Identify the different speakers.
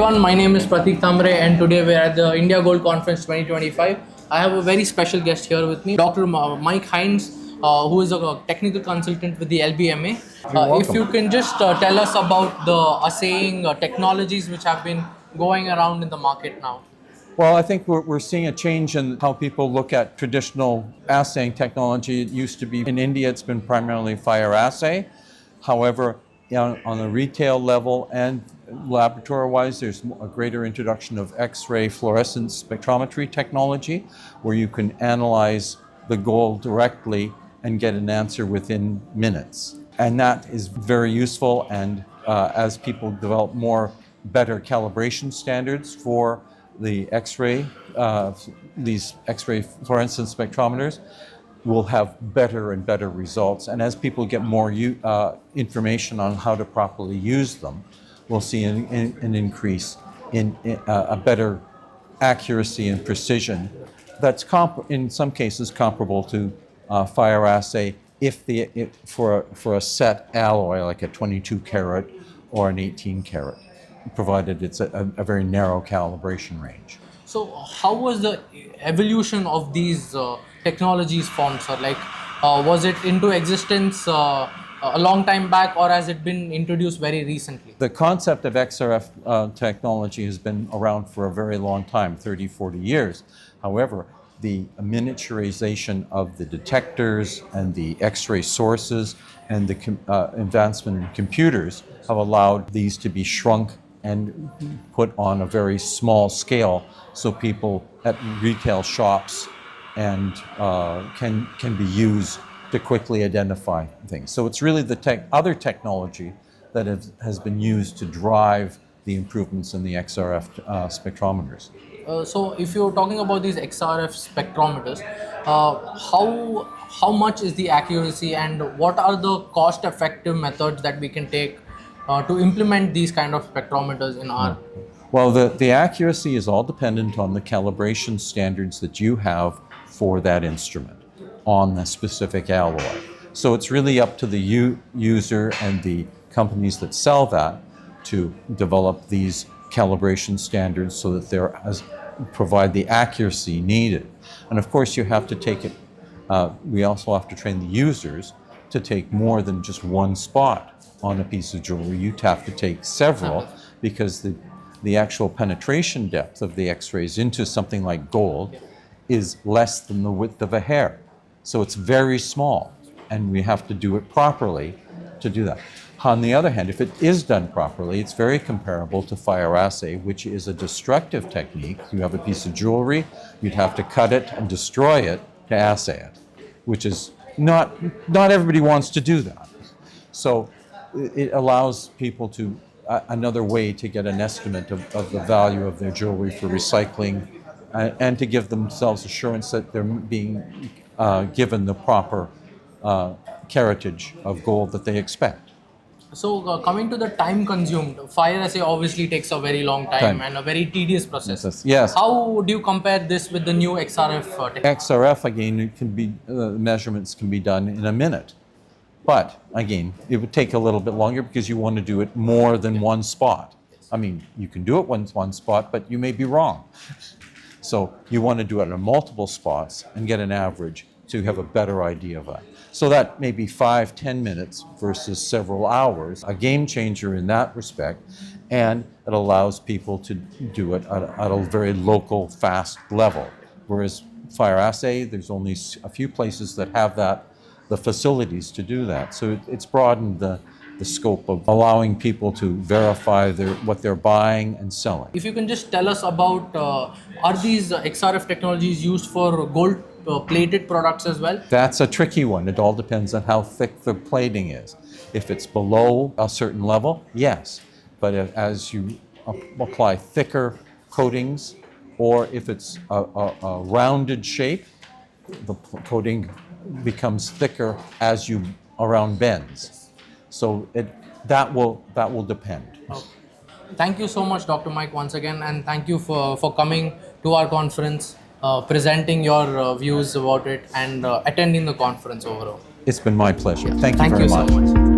Speaker 1: everyone, my name is Pratik Tamre and today we are at the India Gold Conference 2025. I have a very special guest here with me, Dr. Mike Hinds, who is a technical consultant with the LBMA. If you can just tell us about the assaying technologies which have been going around in the market now.
Speaker 2: Well, I think we're seeing a change in how people look at traditional assaying technology. It used to be in India, it's been primarily fire assay. However, on the retail level and laboratory-wise, there's a greater introduction of X-ray fluorescence spectrometry technology, where you can analyze the gold directly and get an answer within minutes. And that is very useful, and as people develop better calibration standards for the X-ray, these X-ray fluorescence spectrometers will have better and better results. And as people get more information on how to properly use them, we'll see an increase in a better accuracy and precision that's in some cases comparable to fire assay for a set alloy like a 22 karat or an 18 karat, provided it's a very narrow calibration range.
Speaker 1: So how was the evolution of these technologies formed, sir? Like, was it into existence a long time back, or has it been introduced very recently?
Speaker 2: The concept of XRF technology has been around for a very long time, 30, 40 years. However, the miniaturization of the detectors and the X-ray sources and the advancement in computers have allowed these to be shrunk and put on a very small scale, so people at retail shops and can be used to quickly identify things. So it's really the other technology that has been used to drive the improvements in the XRF spectrometers.
Speaker 1: So if you're talking about these XRF spectrometers, how much is the accuracy, and what are the cost-effective methods that we can take to implement these kind of spectrometers in our?
Speaker 2: Well, the accuracy is all dependent on the calibration standards that you have for that instrument on the specific alloy. So it's really up to the user and the companies that sell that to develop these calibration standards so that they provide the accuracy needed. And of course, you have to take it, we also have to train the users to take more than just one spot on a piece of jewelry. You'd have to take several, because the actual penetration depth of the X-rays into something like gold is less than the width of a hair. So it's very small, and we have to do it properly to do that. On the other hand, if it is done properly, it's very comparable to fire assay, which is a destructive technique. You have a piece of jewelry, you'd have to cut it and destroy it to assay it, which is not everybody wants to do that. So it allows people to another way to get an estimate of the value of their jewelry for recycling, and to give themselves assurance that they're being given the proper caratage of gold that they expect.
Speaker 1: So coming to the time consumed, fire assay obviously takes a very long time and a very tedious process.
Speaker 2: Yes.
Speaker 1: How would you compare this with the new XRF technology?
Speaker 2: XRF, again, it can be measurements can be done in a minute. But again, it would take a little bit longer because you want to do it more than one spot. I mean, you can do it one spot, but you may be wrong. So you want to do it on multiple spots and get an average to have a better idea of that. So that may be 5-10 minutes versus several hours, a game changer in that respect, and it allows people to do it at a very local, fast level. Whereas fire assay, there's only a few places that have the facilities to do that. So it's broadened the scope of allowing people to verify what they're buying and selling.
Speaker 1: If you can just tell us about, are these XRF technologies used for gold plated products as well?
Speaker 2: That's a tricky one. It all depends on how thick the plating is. If it's below a certain level, yes. But as you apply thicker coatings, or if it's a rounded shape, the coating becomes thicker as you around bends. So that will depend.
Speaker 1: Okay. Thank you so much, Dr. Mike, once again, and thank you for coming to our conference, presenting your views about it, and attending the conference overall.
Speaker 2: It's been my pleasure. Thank you
Speaker 1: Thank
Speaker 2: very
Speaker 1: you
Speaker 2: much.
Speaker 1: so much.